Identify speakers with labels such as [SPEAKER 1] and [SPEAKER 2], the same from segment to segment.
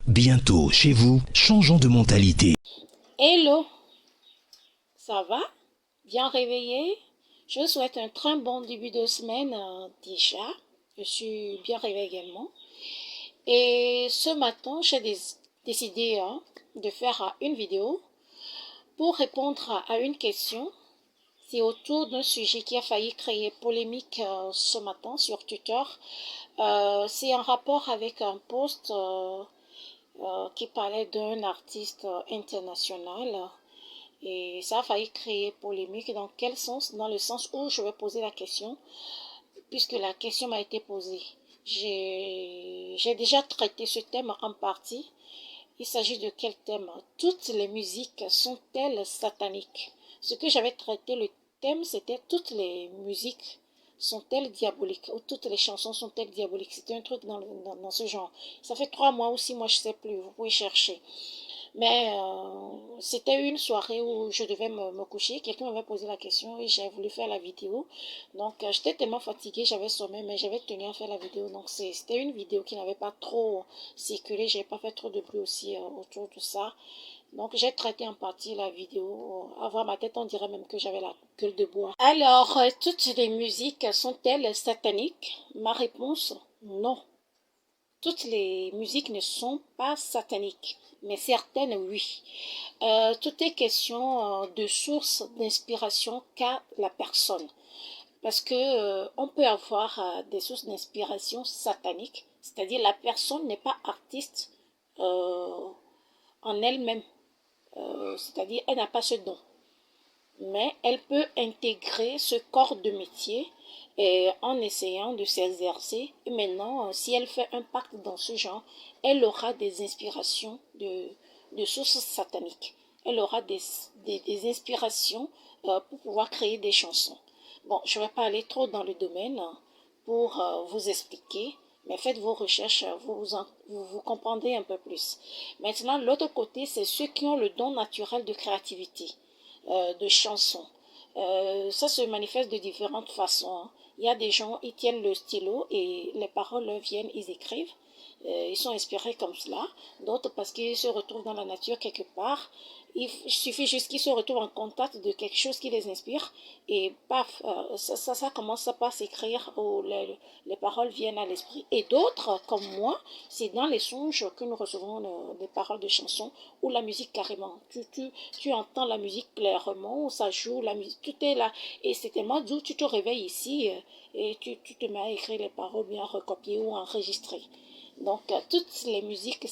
[SPEAKER 1] Bientôt chez vous, changeons de mentalité.
[SPEAKER 2] Hello, ça va? Bien réveillé? Je vous souhaite un très bon début de semaine déjà. Je suis bien réveillée également. Et ce matin, j'ai décidé de faire une vidéo pour répondre à une question. C'est autour d'un sujet qui a failli créer polémique ce matin sur Twitter. C'est en rapport avec un post qui parlait d'un artiste international. Et ça a failli créer polémique. Dans quel sens? Dans le sens où je vais poser la question, puisque la question m'a été posée. J'ai déjà traité ce thème en partie. Il s'agit de quel thème? Toutes les musiques sont-elles sataniques? Ce que j'avais traité, le thème, c'était toutes les musiques sont-elles diaboliques? Ou toutes les chansons sont-elles diaboliques? C'était un truc dans ce genre. Ça fait 3 mois ou 6 mois, je ne sais plus. Vous pouvez chercher. Mais c'était une soirée où je devais me coucher. Quelqu'un m'avait posé la question et j'ai voulu faire la vidéo. Donc, j'étais tellement fatiguée, j'avais sommeil, mais j'avais tenu à faire la vidéo. Donc, c'était une vidéo qui n'avait pas trop circulé. Je n'ai pas fait trop de bruit aussi autour de ça. Donc, j'ai traité en partie la vidéo. À voir ma tête, on dirait même que j'avais la gueule de bois. Alors, toutes les musiques sont-elles sataniques? Ma réponse, non. Toutes les musiques ne sont pas sataniques, mais certaines, oui. Tout est question de source d'inspiration qu'a la personne. Parce que on peut avoir des sources d'inspiration sataniques, c'est-à-dire la personne n'est pas artiste en elle-même, c'est-à-dire elle n'a pas ce don, mais elle peut intégrer ce corps de métier en essayant de s'exercer. Et maintenant, si elle fait un pacte dans ce genre, elle aura des inspirations de sources sataniques. Elle aura des inspirations pour pouvoir créer des chansons. Bon, je ne vais pas aller trop dans le domaine pour vous expliquer, mais faites vos recherches, vous comprendrez un peu plus. Maintenant, l'autre côté, c'est ceux qui ont le don naturel de créativité, de chansons. Ça se manifeste de différentes façons, hein. Il y a des gens, ils tiennent le stylo et les paroles leur viennent, ils écrivent. Ils sont inspirés comme cela. D'autres parce qu'ils se retrouvent dans la nature quelque part. Il suffit juste qu'ils se retrouvent en contact de quelque chose qui les inspire et paf, ça commence par s'écrire, les paroles viennent à l'esprit. Et d'autres, comme moi, c'est dans les songes que nous recevons des paroles de chansons ou la musique carrément. Tu entends la musique clairement, ça joue, la musique, tout est là. Et c'est tellement doux, tu te réveilles ici et tu te mets à écrire les paroles bien recopiées ou enregistrées. Donc, toutes les musiques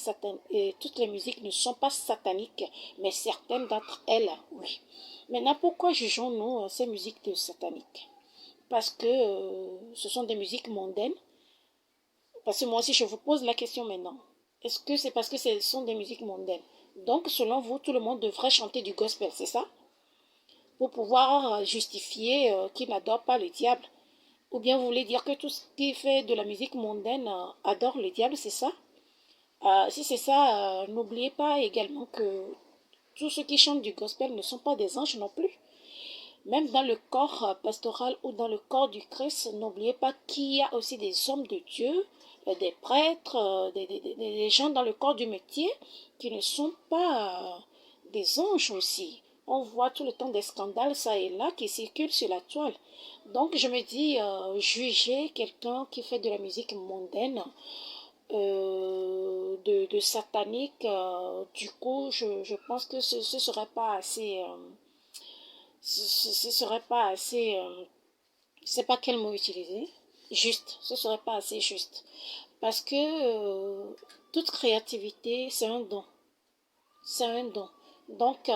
[SPEAKER 2] ne sont pas sataniques, mais certaines d'entre elles, oui. Maintenant, pourquoi jugeons-nous ces musiques de sataniques? Parce que ce sont des musiques mondaines. Parce que moi aussi, je vous pose la question maintenant. Est-ce que c'est parce que ce sont des musiques mondaines? Donc, selon vous, tout le monde devrait chanter du gospel, c'est ça? Pour pouvoir justifier qu'il n'adore pas le diable. Ou bien vous voulez dire que tout ce qui fait de la musique mondaine adore le diable, c'est ça? Si c'est ça, n'oubliez pas également que tous ceux qui chantent du gospel ne sont pas des anges non plus. Même dans le corps pastoral ou dans le corps du Christ, n'oubliez pas qu'il y a aussi des hommes de Dieu, des prêtres, des gens dans le corps du métier qui ne sont pas des anges aussi. On voit tout le temps des scandales, ça et là, qui circulent sur la toile. Donc je me dis, juger quelqu'un qui fait de la musique mondaine, de satanique, du coup, je pense que ce serait pas assez... ce serait pas assez... je sais pas quel mot utiliser. Juste, ce serait pas assez juste. Parce que toute créativité, c'est un don. C'est un don. Donc,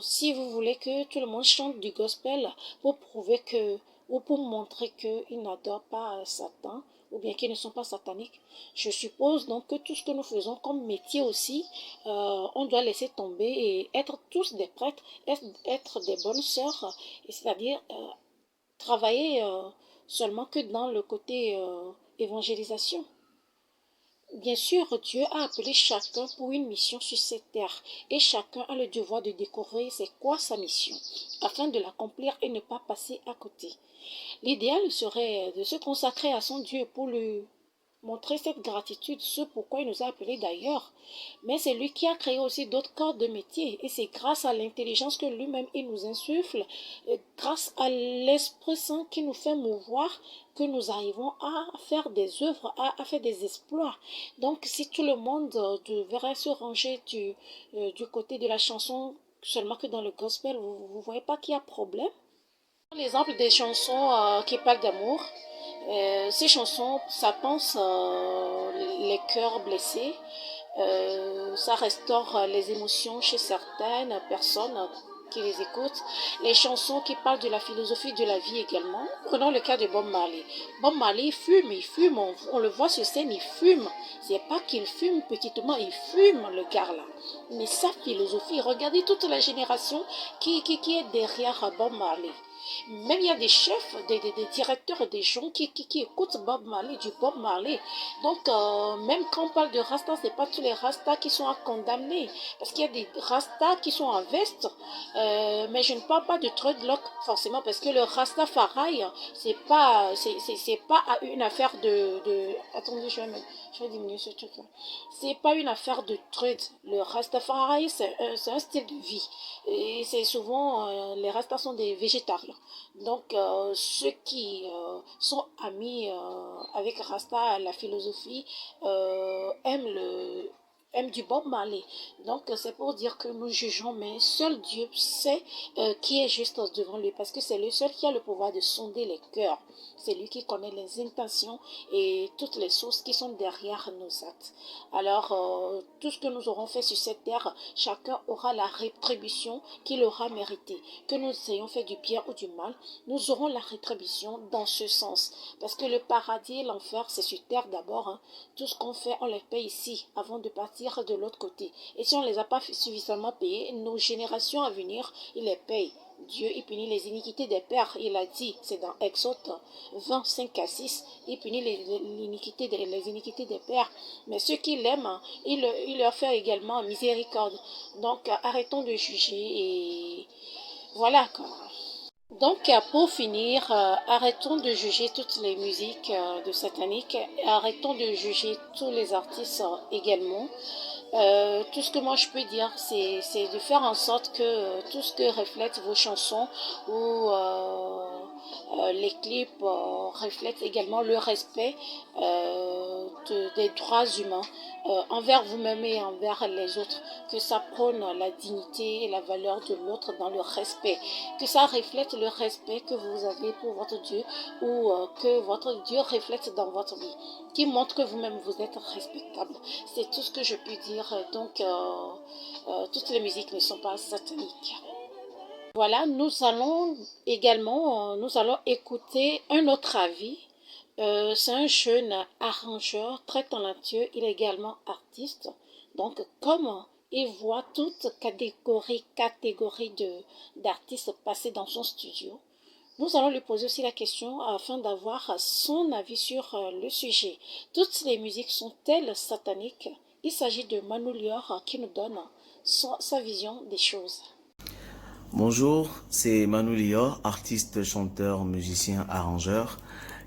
[SPEAKER 2] si vous voulez que tout le monde chante du gospel pour prouver que, ou pour montrer qu'ils n'adorent pas Satan, ou bien qu'ils ne sont pas sataniques, je suppose donc que tout ce que nous faisons comme métier aussi, on doit laisser tomber et être tous des prêtres, être des bonnes sœurs, c'est-à-dire travailler seulement que dans le côté évangélisation. Bien sûr, Dieu a appelé chacun pour une mission sur cette terre et chacun a le devoir de découvrir c'est quoi sa mission afin de l'accomplir et ne pas passer à côté. L'idéal serait de se consacrer à son Dieu pour lui montrer cette gratitude, ce pourquoi il nous a appelés d'ailleurs. Mais c'est lui qui a créé aussi d'autres corps de métier. Et c'est grâce à l'intelligence que lui-même il nous insuffle, grâce à l'Esprit Saint qui nous fait mouvoir, que nous arrivons à faire des œuvres, à faire des exploits. Donc si tout le monde devrait se ranger du côté de la chanson seulement que dans le gospel, vous ne voyez pas qu'il y a problème? L'exemple des chansons qui parlent d'amour, ces chansons, ça pense les cœurs blessés, ça restaure les émotions chez certaines personnes qui les écoutent. Les chansons qui parlent de la philosophie de la vie également. Prenons le cas de Bob Marley. Bob Marley il fume, on le voit sur scène, il fume. C'est pas qu'il fume petitement, il fume le gars là. Mais sa philosophie, regardez toute la génération qui est derrière Bob Marley. Même il y a des chefs, des directeurs, des gens qui écoutent Bob Marley, du Bob Marley. Donc, même quand on parle de Rasta, c'est pas tous les Rastas qui sont à condamner. Parce qu'il y a des Rastas qui sont en veste. Mais je ne parle pas de dreadlock forcément, parce que le Rastafari, c'est pas une affaire Attendez, je vais diminuer ce truc-là. C'est pas une affaire de dread. Le Rastafari, c'est un style de vie. Et c'est souvent, les Rastas sont des végétariens. Donc, ceux qui sont amis avec Rasta, la philosophie, aiment du Bob Marley. Donc, c'est pour dire que nous jugeons, mais seul Dieu sait qui est juste devant lui, parce que c'est le seul qui a le pouvoir de sonder les cœurs. C'est lui qui connaît les intentions et toutes les sources qui sont derrière nos actes. Alors, tout ce que nous aurons fait sur cette terre, chacun aura la rétribution qu'il aura méritée. Que nous ayons fait du bien ou du mal, nous aurons la rétribution dans ce sens. Parce que le paradis et l'enfer, c'est sur terre d'abord. Hein. Tout ce qu'on fait, on les paye ici, avant de partir de l'autre côté. Et si on ne les a pas suffisamment payés, nos générations à venir, ils les payent. Dieu, il punit les iniquités des pères, il a dit, c'est dans Exode 20, 5 à 6, il punit les iniquités des pères, mais ceux qui l'aiment, il leur fait également miséricorde. Donc, arrêtons de juger et voilà quoi. Donc, pour finir, arrêtons de juger toutes les musiques de satanique, arrêtons de juger tous les artistes également. Tout ce que moi je peux dire, c'est de faire en sorte que tout ce que reflètent vos chansons ou les clips reflètent également le respect des droits humains envers vous-même et envers les autres, que ça prône la dignité et la valeur de l'autre dans le respect, que ça reflète le respect que vous avez pour votre Dieu ou que votre Dieu reflète dans votre vie, qui montre que vous-même vous êtes respectable. C'est tout ce que je peux dire. Donc, toutes les musiques ne sont pas sataniques. Voilà, nous allons également, nous allons écouter un autre avis. C'est un jeune arrangeur très talentueux, il est également artiste. Donc, comme il voit toute catégorie d'artistes passer dans son studio, nous allons lui poser aussi la question afin d'avoir son avis sur le sujet. Toutes les musiques sont-elles sataniques? Il s'agit de Manu Lior qui nous donne sa vision des choses.
[SPEAKER 3] Bonjour, c'est Manu Lior, artiste, chanteur, musicien, arrangeur.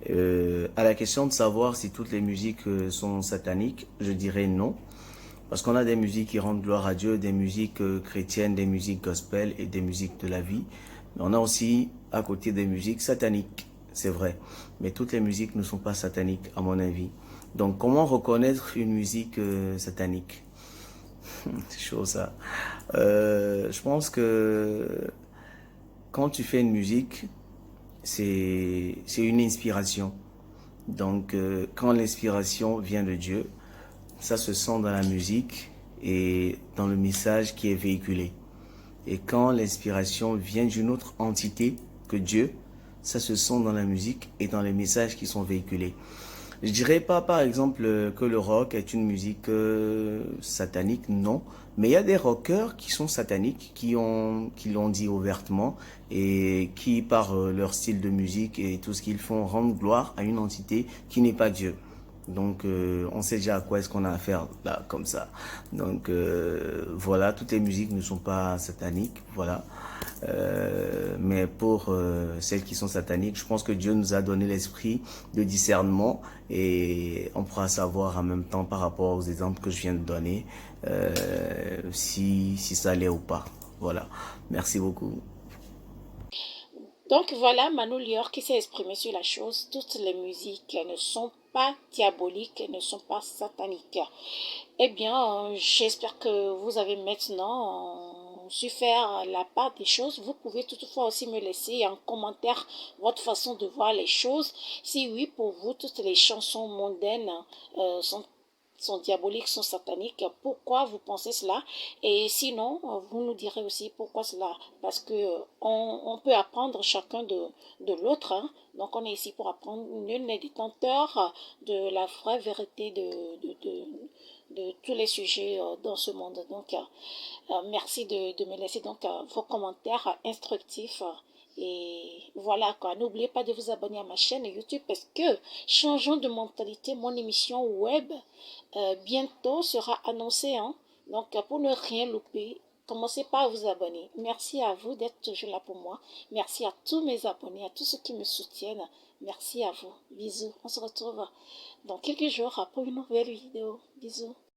[SPEAKER 3] À la question de savoir si toutes les musiques sont sataniques, je dirais non. Parce qu'on a des musiques qui rendent gloire à Dieu, des musiques chrétiennes, des musiques gospel et des musiques de la vie. Mais on a aussi à côté des musiques sataniques, c'est vrai. Mais toutes les musiques ne sont pas sataniques à mon avis. Donc comment reconnaître une musique satanique? C'est chaud ça. Je pense que quand tu fais une musique, c'est une inspiration. Donc quand l'inspiration vient de Dieu, ça se sent dans la musique et dans le message qui est véhiculé. Et quand l'inspiration vient d'une autre entité que Dieu, ça se sent dans la musique et dans les messages qui sont véhiculés. Je dirais pas, par exemple, que le rock est une musique satanique, non. Mais il y a des rockers qui sont sataniques, qui l'ont dit ouvertement et qui, par leur style de musique et tout ce qu'ils font, rendent gloire à une entité qui n'est pas Dieu. Donc, on sait déjà à quoi est-ce qu'on a affaire là, comme ça. Donc, voilà, toutes les musiques ne sont pas sataniques, voilà. Mais pour celles qui sont sataniques, je pense que Dieu nous a donné l'esprit de discernement et on pourra savoir en même temps par rapport aux exemples que je viens de donner si ça l'est ou pas. Voilà. Merci beaucoup.
[SPEAKER 2] Donc voilà Manu Lior qui s'est exprimé sur la chose. Toutes les musiques ne sont pas diaboliques, ne sont pas sataniques. Eh bien, j'espère que vous avez maintenant su faire la part des choses. Vous pouvez toutefois aussi me laisser en commentaire votre façon de voir les choses. Si oui, pour vous, toutes les chansons mondaines sont diaboliques, sont sataniques. Pourquoi vous pensez cela? Et sinon, vous nous direz aussi pourquoi cela. Parce que on peut apprendre chacun de l'autre. Hein. Donc on est ici pour apprendre. Nul n'est détenteur de la vraie vérité de tous les sujets dans ce monde. Donc merci de me laisser donc vos commentaires instructifs. Et voilà quoi, n'oubliez pas de vous abonner à ma chaîne YouTube parce que changeons de mentalité, mon émission web bientôt sera annoncée. Hein. Donc pour ne rien louper, commencez par vous abonner. Merci à vous d'être toujours là pour moi. Merci à tous mes abonnés, à tous ceux qui me soutiennent. Merci à vous. Bisous. On se retrouve dans quelques jours pour une nouvelle vidéo. Bisous.